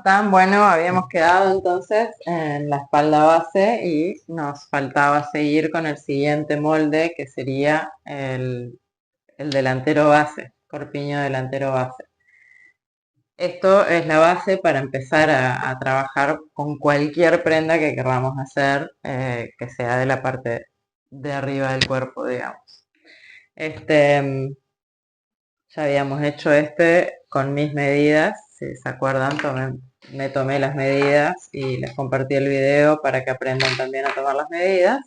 están? Bueno, habíamos quedado entonces en la espalda base y nos faltaba seguir con el siguiente molde que sería el delantero base, corpiño delantero base. Esto es la base para empezar a trabajar con cualquier prenda que queramos hacer, que sea de la parte de arriba del cuerpo, digamos. Ya habíamos hecho con mis medidas, si se acuerdan, me tomé las medidas y les compartí el video para que aprendan también a tomar las medidas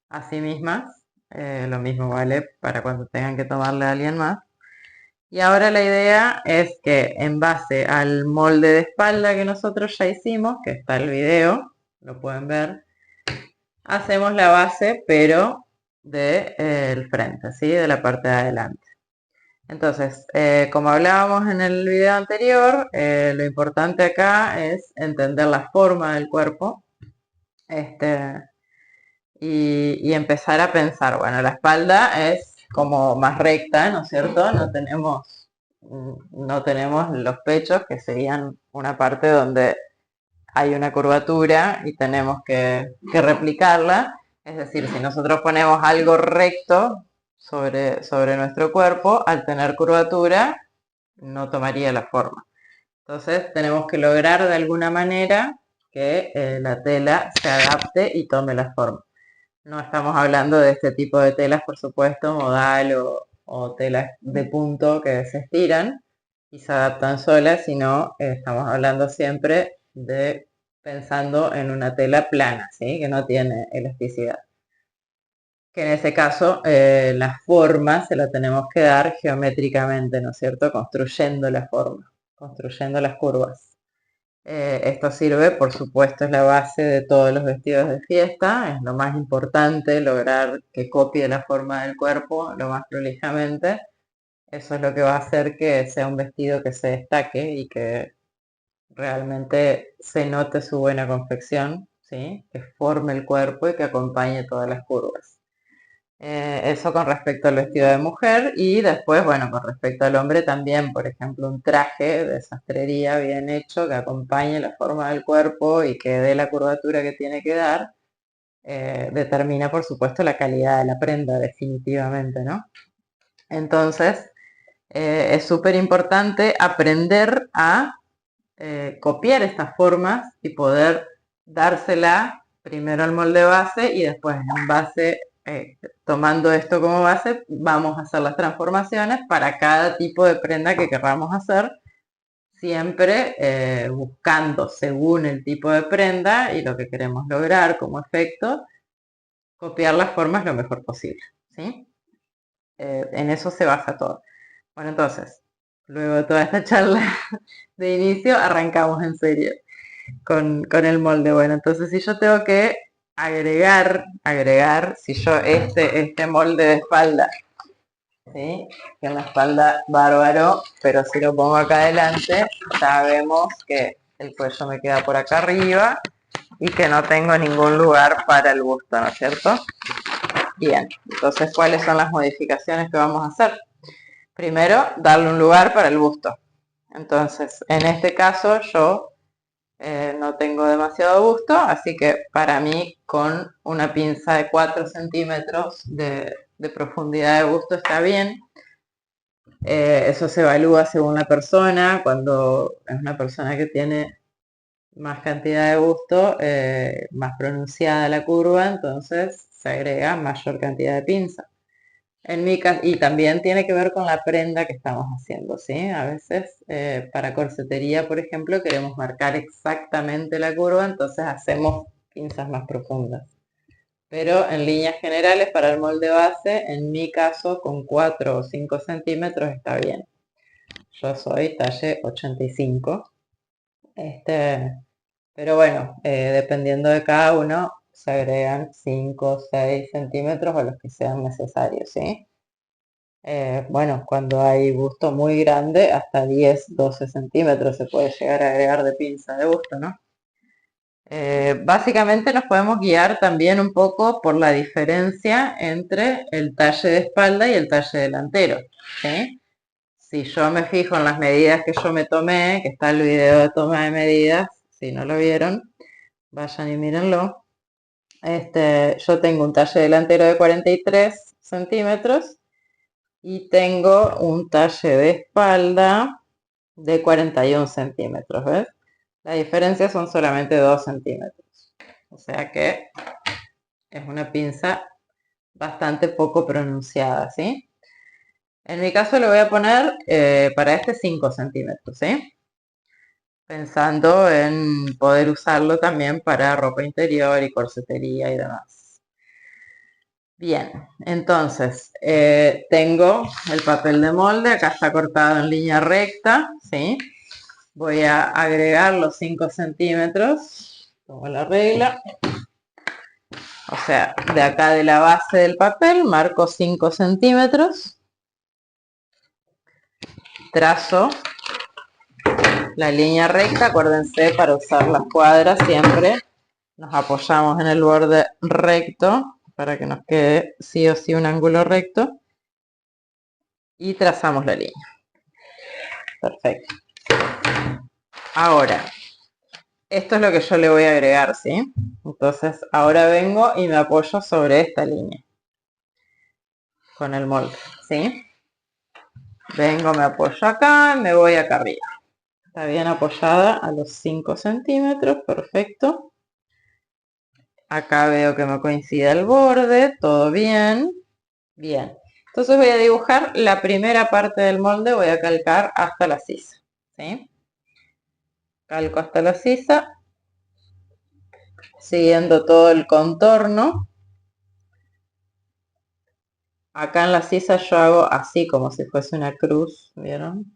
a sí mismas. Lo mismo vale para cuando tengan que tomarle a alguien más. Y ahora la idea es que en base al molde de espalda que nosotros ya hicimos, que está el video, lo pueden ver, hacemos la base pero del frente, ¿sí? De la parte de adelante. Entonces, como hablábamos en el video anterior, lo importante acá es entender la forma del cuerpo, este, y empezar a pensar, bueno, la espalda es como más recta, ¿no es cierto? No tenemos los pechos, que serían una parte donde hay una curvatura y tenemos que replicarla. Es decir, si nosotros ponemos algo recto sobre nuestro cuerpo, al tener curvatura, no tomaría la forma. Entonces tenemos que lograr de alguna manera que la tela se adapte y tome la forma. No estamos hablando de este tipo de telas, por supuesto, modal o telas de punto que se estiran y se adaptan solas, sino estamos hablando siempre de pensando en una tela plana, ¿sí? Que no tiene elasticidad. Que en ese caso la forma se la tenemos que dar geométricamente, ¿no es cierto? Construyendo la forma, construyendo las curvas. Esto sirve, por supuesto, es la base de todos los vestidos de fiesta, es lo más importante, lograr que copie la forma del cuerpo lo más prolijamente. Eso es lo que va a hacer que sea un vestido que se destaque y que realmente se note su buena confección, ¿sí? Que forme el cuerpo y que acompañe todas las curvas. Eso con respecto al vestido de mujer y después, bueno, con respecto al hombre también, por ejemplo, un traje de sastrería bien hecho que acompañe la forma del cuerpo y que dé la curvatura que tiene que dar, determina, por supuesto, la calidad de la prenda, definitivamente, ¿no? Entonces, es súper importante aprender a copiar estas formas y poder dársela primero al molde base y después en base, tomando esto como base, vamos a hacer las transformaciones para cada tipo de prenda que queramos hacer, siempre buscando según el tipo de prenda y lo que queremos lograr como efecto, copiar las formas lo mejor posible, ¿sí? En eso se basa todo. Bueno, entonces, luego de toda esta charla de inicio, arrancamos en serio con el molde. Bueno, entonces si yo tengo que agregar, si yo este molde de espalda, ¿sí? Que en la espalda bárbaro, pero si lo pongo acá adelante, sabemos que el cuello me queda por acá arriba y que no tengo ningún lugar para el busto, ¿no es cierto? Bien, entonces, ¿cuáles son las modificaciones que vamos a hacer? Primero, darle un lugar para el busto. Entonces, en este caso yo no tengo demasiado busto, así que para mí con una pinza de 4 centímetros de profundidad de busto está bien. Eso se evalúa según la persona. Cuando es una persona que tiene más cantidad de busto, más pronunciada la curva, entonces se agrega mayor cantidad de pinza. En mi caso, y también tiene que ver con la prenda que estamos haciendo, ¿sí? A veces para corsetería, por ejemplo, queremos marcar exactamente la curva, entonces hacemos pinzas más profundas. Pero en líneas generales, para el molde base, en mi caso, con 4 o 5 centímetros está bien. Yo soy talle 85. Pero bueno, dependiendo de cada uno, se agregan 5 o 6 centímetros o los que sean necesarios, ¿sí? Bueno, cuando hay busto muy grande, hasta 10, 12 centímetros se puede llegar a agregar de pinza de busto, ¿no? Básicamente nos podemos guiar también un poco por la diferencia entre el talle de espalda y el talle delantero, ¿sí? si yo me fijo en las medidas que yo me tomé, que está el video de toma de medidas, si no lo vieron, vayan y mírenlo. Yo tengo un talle delantero de 43 centímetros y tengo un talle de espalda de 41 centímetros, ¿ves? La diferencia son solamente 2 centímetros. O sea que es una pinza bastante poco pronunciada, ¿sí? En mi caso le voy a poner para este 5 centímetros, ¿sí? Pensando en poder usarlo también para ropa interior y corsetería y demás. Bien, entonces tengo el papel de molde, acá está cortado en línea recta, ¿sí? Voy a agregar los 5 centímetros, como la regla. O sea, de acá de la base del papel marco 5 centímetros. Trazo la línea recta, acuérdense, para usar las cuadras siempre nos apoyamos en el borde recto para que nos quede sí o sí un ángulo recto y trazamos la línea. Perfecto. Ahora, esto es lo que yo le voy a agregar, ¿sí? Entonces, ahora vengo y me apoyo sobre esta línea con el molde, ¿sí? Vengo, me apoyo acá, me voy acá arriba. Está bien apoyada a los 5 centímetros, perfecto. Acá veo que me coincide el borde, todo bien. Bien. Entonces voy a dibujar la primera parte del molde, voy a calcar hasta la sisa, ¿sí? Calco hasta la sisa, siguiendo todo el contorno. Acá en la sisa yo hago así como si fuese una cruz, ¿vieron?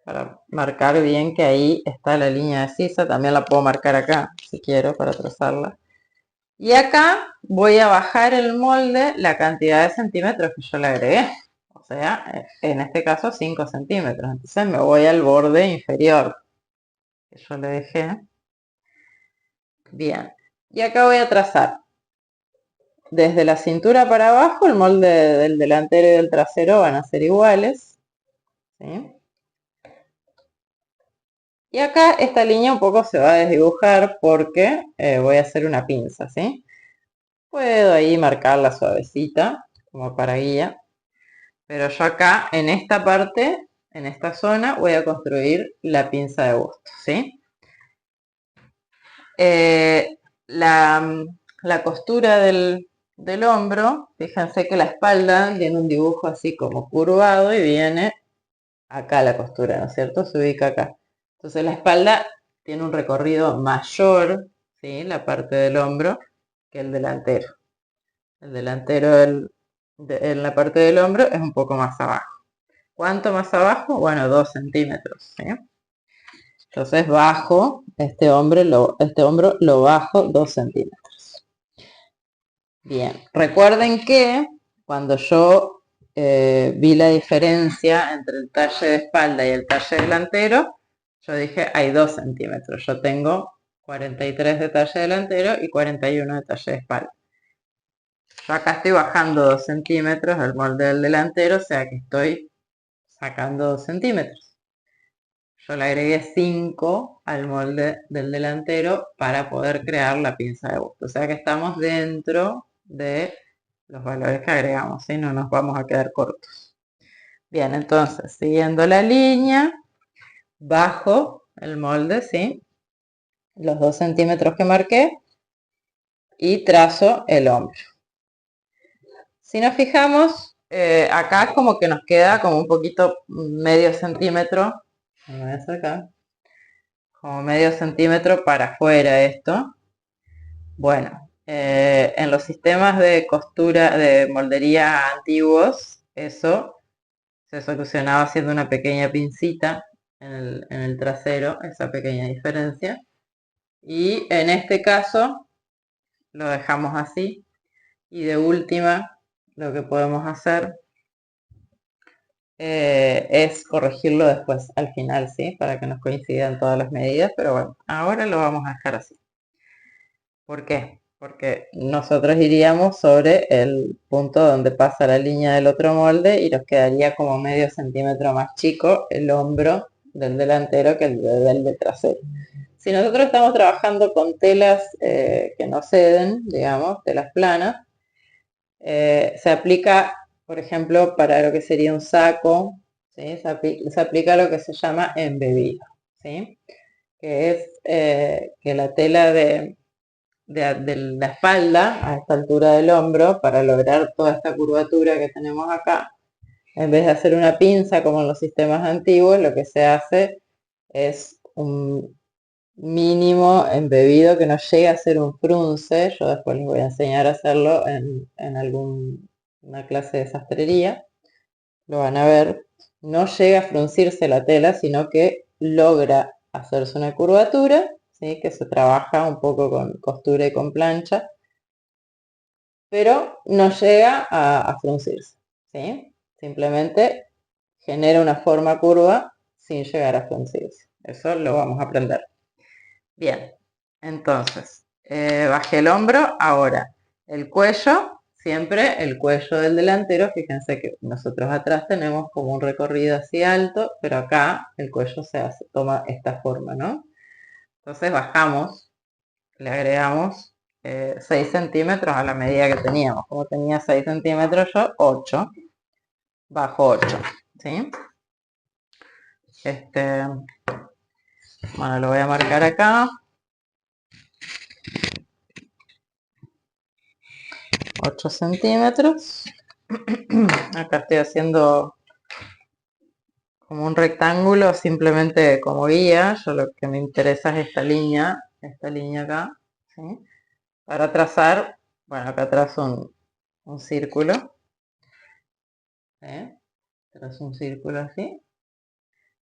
Para marcar bien que ahí está la línea de sisa. También la puedo marcar acá, si quiero, para trazarla. Y acá voy a bajar el molde la cantidad de centímetros que yo le agregué. O sea, en este caso 5 centímetros. Entonces me voy al borde inferior que yo le dejé. Bien. Y acá voy a trazar desde la cintura para abajo. El molde del delantero y del trasero van a ser iguales, ¿sí? Y acá esta línea un poco se va a desdibujar porque voy a hacer una pinza, ¿sí? Puedo ahí marcarla suavecita como para guía. Pero yo acá en esta parte, en esta zona, voy a construir la pinza de busto, ¿sí? La costura del hombro, fíjense que la espalda tiene un dibujo así como curvado y viene acá la costura, ¿no es cierto? Se ubica acá. Entonces la espalda tiene un recorrido mayor, ¿sí? La parte del hombro que el delantero. El delantero en la parte del hombro es un poco más abajo. ¿Cuánto más abajo? Bueno, 2 centímetros, ¿sí? Entonces bajo este hombro lo bajo 2 centímetros. Bien, recuerden que cuando yo vi la diferencia entre el talle de espalda y el talle delantero, yo dije hay 2 centímetros. Yo tengo 43 de talle delantero y 41 de talle de espalda. Yo acá estoy bajando 2 centímetros del molde del delantero, o sea que estoy sacando 2 centímetros. Yo le agregué 5 al molde del delantero para poder crear la pinza de busto. O sea que estamos dentro de los valores que agregamos, ¿sí? No nos vamos a quedar cortos. Bien, entonces, siguiendo la línea, bajo el molde, ¿sí? Los 2 centímetros que marqué y trazo el hombro. Si nos fijamos, acá es como que nos queda como un poquito medio centímetro. Lo voy a sacar. Como medio centímetro para afuera esto. Bueno, en los sistemas de costura, de moldería antiguos, eso se solucionaba haciendo una pequeña pincita en el trasero, esa pequeña diferencia. Y en este caso lo dejamos así. Y de última, lo que podemos hacer es corregirlo después, al final, ¿sí? Para que nos coincidan todas las medidas. Pero bueno, ahora lo vamos a dejar así. ¿Por qué? porque nosotros iríamos sobre el punto donde pasa la línea del otro molde y nos quedaría como medio centímetro más chico el hombro del delantero que el del trasero. Si nosotros estamos trabajando con telas que no ceden, digamos, telas planas, se aplica, por ejemplo, para lo que sería un saco, ¿sí? Se aplica lo que se llama embebido, ¿sí? Que es que la tela de la espalda a esta altura del hombro, para lograr toda esta curvatura que tenemos acá, en vez de hacer una pinza como en los sistemas antiguos, lo que se hace es un mínimo embebido que no llegue a ser un frunce. Yo después les voy a enseñar a hacerlo en alguna clase de sastrería. Lo van a ver. No llega a fruncirse la tela, sino que logra hacerse una curvatura, ¿sí? Que se trabaja un poco con costura y con plancha, pero no llega a fruncirse, ¿sí? Simplemente genera una forma curva sin llegar a fruncirse. Eso lo vamos a aprender. Bien, entonces, bajé el hombro, ahora el cuello, siempre el cuello del delantero. Fíjense que nosotros atrás tenemos como un recorrido así alto, pero acá el cuello toma esta forma, ¿no? Entonces bajamos, le agregamos 6 centímetros a la medida que teníamos. Como tenía 6 centímetros yo, 8, bajo 8, ¿sí? Bueno, lo voy a marcar acá. 8 centímetros. Acá estoy haciendo como un rectángulo simplemente como guía. Yo lo que me interesa es esta línea acá, ¿sí? Para trazar, bueno, acá trazo un círculo, ¿sí? Trazo un círculo así,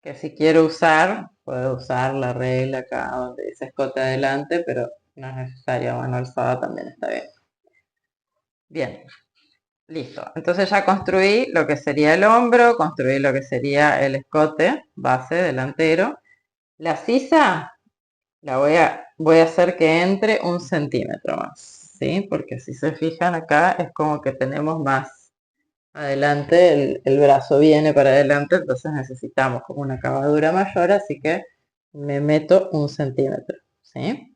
que si quiero usar, puedo usar la regla acá donde dice escote adelante, pero no es necesario, mano alzada también está bien. Bien, listo. Entonces ya construí lo que sería el hombro, construí lo que sería el escote, base, delantero. La sisa la voy a hacer que entre 1 centímetro más, ¿sí? Porque si se fijan acá es como que tenemos más adelante, el brazo viene para adelante, entonces necesitamos como una acabadura mayor, así que me meto 1 centímetro, ¿sí?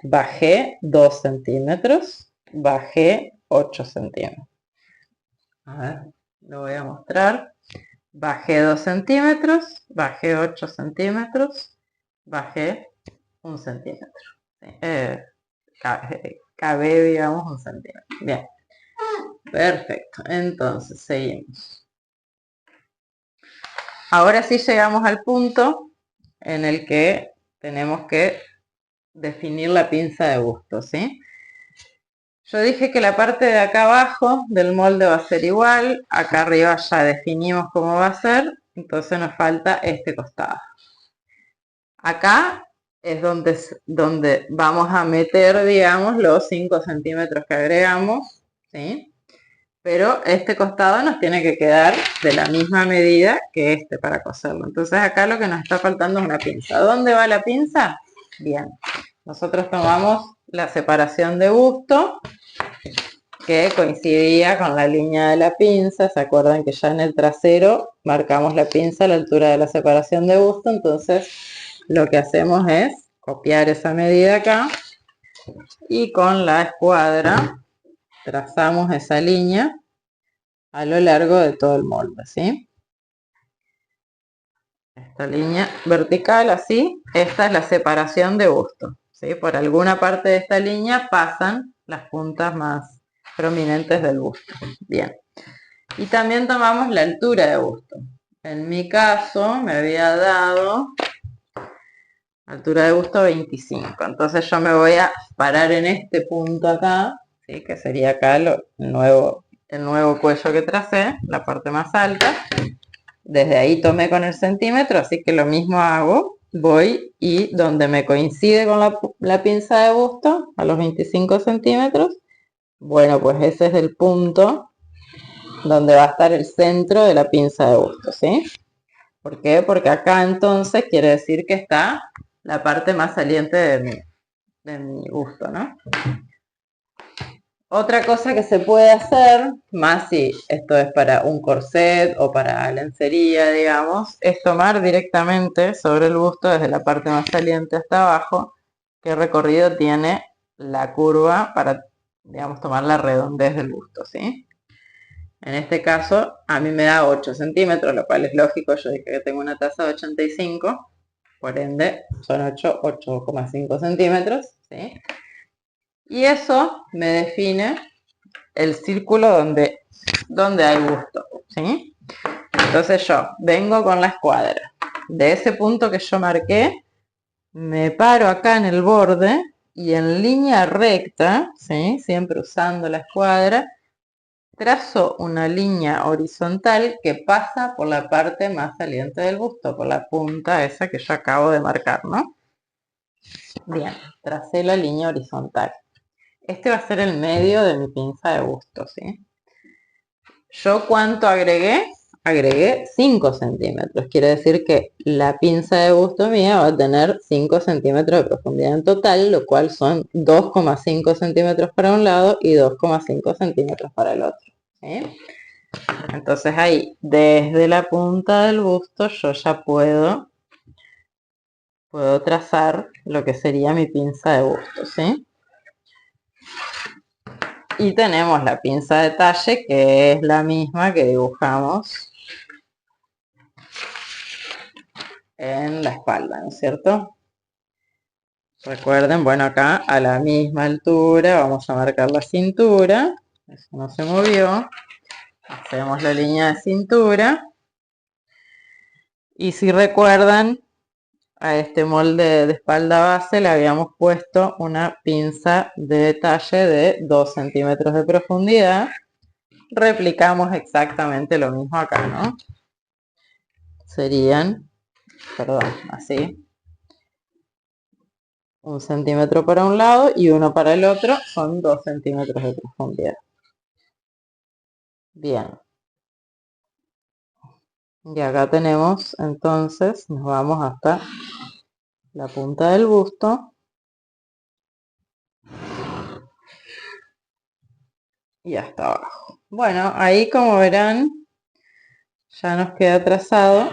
Bajé 2 centímetros, bajé 8 centímetros. A ver, lo voy a mostrar. Bajé 2 centímetros, bajé 8 centímetros, bajé 1 centímetro. Cabe, digamos, 1 centímetro. Bien, perfecto. Entonces, seguimos. Ahora sí llegamos al punto en el que tenemos que definir la pinza de busto, ¿sí? Yo dije que la parte de acá abajo del molde va a ser igual, acá arriba ya definimos cómo va a ser, entonces nos falta este costado. Acá es donde vamos a meter, digamos, los 5 centímetros que agregamos, ¿sí? Pero este costado nos tiene que quedar de la misma medida que este para coserlo. Entonces acá lo que nos está faltando es una pinza. ¿Dónde va la pinza? Bien, nosotros tomamos la separación de busto, que coincidía con la línea de la pinza. ¿Se acuerdan que ya en el trasero marcamos la pinza a la altura de la separación de busto? Entonces lo que hacemos es copiar esa medida acá y con la escuadra trazamos esa línea a lo largo de todo el molde, ¿sí? Esta línea vertical así, esta es la separación de busto, ¿sí? Por alguna parte de esta línea pasan las puntas más prominentes del busto. Bien. Y también tomamos la altura de busto. En mi caso me había dado altura de busto 25. Entonces yo me voy a parar en este punto acá, ¿sí? Que sería acá el nuevo cuello que tracé, la parte más alta. Desde ahí tomé con el centímetro, así que lo mismo hago. Voy y donde me coincide con la pinza de busto, a los 25 centímetros, bueno, pues ese es el punto donde va a estar el centro de la pinza de busto, ¿sí? ¿Por qué? Porque acá entonces quiere decir que está la parte más saliente de mi busto, ¿no? Otra cosa que se puede hacer, más si esto es para un corset o para lencería, digamos, es tomar directamente sobre el busto desde la parte más saliente hasta abajo qué recorrido tiene la curva para, digamos, tomar la redondez del busto, ¿sí? En este caso, a mí me da 8 centímetros, lo cual es lógico, yo dije que tengo una tasa de 85, por ende son 8,5 centímetros, ¿sí? Y eso me define el círculo donde hay busto, ¿sí? Entonces yo vengo con la escuadra. De ese punto que yo marqué, me paro acá en el borde y en línea recta, ¿sí? Siempre usando la escuadra, trazo una línea horizontal que pasa por la parte más saliente del busto, por la punta esa que yo acabo de marcar, ¿no? Bien, tracé la línea horizontal. Este va a ser el medio de mi pinza de busto, ¿sí? ¿Yo cuánto agregué? Agregué 5 centímetros. Quiere decir que la pinza de busto mía va a tener 5 centímetros de profundidad en total, lo cual son 2,5 centímetros para un lado y 2,5 centímetros para el otro, ¿sí? Entonces ahí, desde la punta del busto, yo ya puedo trazar lo que sería mi pinza de busto, ¿sí? Y tenemos la pinza de talle, que es la misma que dibujamos en la espalda, ¿no es cierto? Recuerden, bueno, acá a la misma altura vamos a marcar la cintura. Eso no se movió. Hacemos la línea de cintura. Y si recuerdan, a este molde de espalda base le habíamos puesto una pinza de detalle de 2 centímetros de profundidad. Replicamos exactamente lo mismo acá, ¿no? Serían, perdón, así. 1 centímetro para un lado y uno para el otro, son 2 centímetros de profundidad. Bien. Y acá tenemos, entonces, nos vamos hasta la punta del busto y hasta abajo. Bueno, ahí como verán, ya nos queda trazado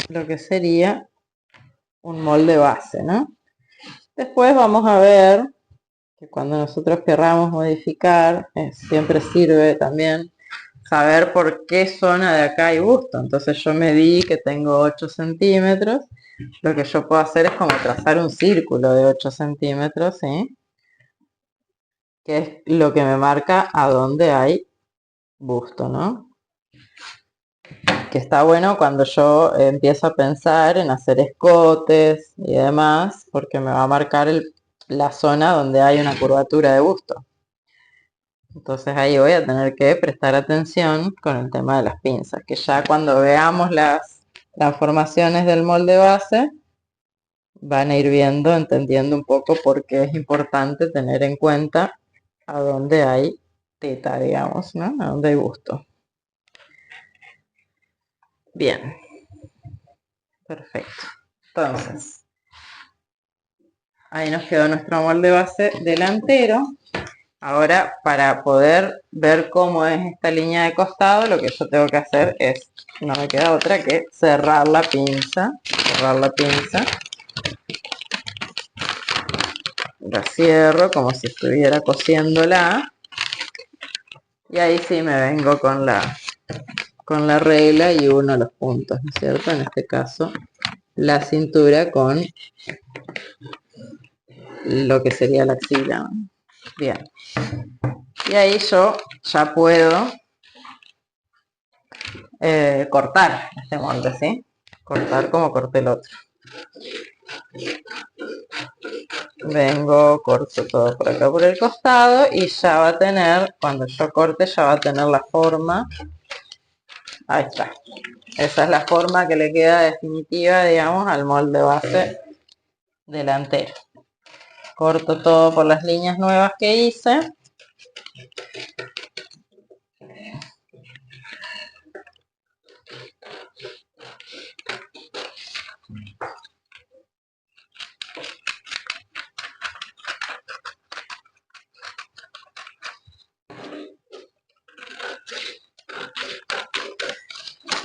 lo que sería un molde base, ¿no? Después vamos a ver que cuando nosotros querramos modificar, siempre sirve también saber por qué zona de acá hay busto. Entonces yo medí que tengo 8 centímetros. Lo que yo puedo hacer es como trazar un círculo de 8 centímetros, ¿sí? Que es lo que me marca a dónde hay busto, ¿no? Que está bueno cuando yo empiezo a pensar en hacer escotes y demás, porque me va a marcar la zona donde hay una curvatura de busto. Entonces ahí voy a tener que prestar atención con el tema de las pinzas, que ya cuando veamos las transformaciones del molde base, van a ir viendo, entendiendo un poco por qué es importante tener en cuenta a dónde hay teta, digamos, ¿no? A dónde hay busto. Bien, perfecto. Entonces, ahí nos quedó nuestro molde base delantero. Ahora, para poder ver cómo es esta línea de costado, lo que yo tengo que hacer es, no me queda otra que cerrar la pinza. La cierro como si estuviera cosiéndola. Y ahí sí me vengo con la regla y uno los puntos, ¿no es cierto? En este caso, la cintura con lo que sería la axila. Bien. Y ahí yo ya puedo cortar este molde, ¿sí? Cortar como corté el otro. Vengo, corto todo por acá por el costado y ya va a tener, cuando yo corte, ya va a tener la forma. Ahí está. Esa es la forma que le queda definitiva, digamos, al molde base delantero. Corto todo por las líneas nuevas que hice.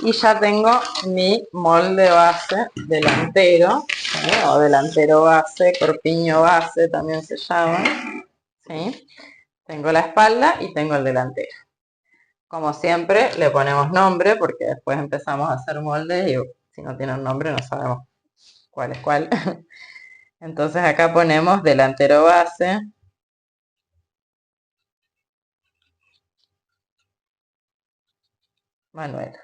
Y ya tengo mi molde base delantero, ¿sí? O delantero base, corpiño base también se llama, ¿sí? Tengo la espalda y tengo el delantero. Como siempre, le ponemos nombre porque después empezamos a hacer moldes y si no tiene un nombre no sabemos cuál es cuál. Entonces acá ponemos delantero base. Manuel.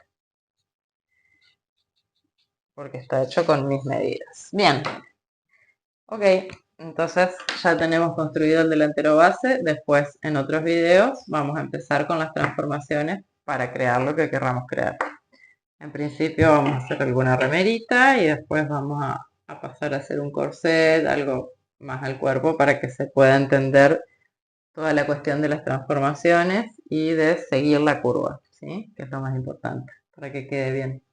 Porque está hecho con mis medidas. Bien. Ok, entonces ya tenemos construido el delantero base. Después en otros videos vamos a empezar con las transformaciones para crear lo que querramos crear. En principio vamos a hacer alguna remerita y después vamos a pasar a hacer un corset, algo más al cuerpo para que se pueda entender toda la cuestión de las transformaciones y de seguir la curva, ¿sí? Que es lo más importante para que quede bien.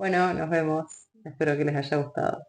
Bueno, nos vemos. Espero que les haya gustado.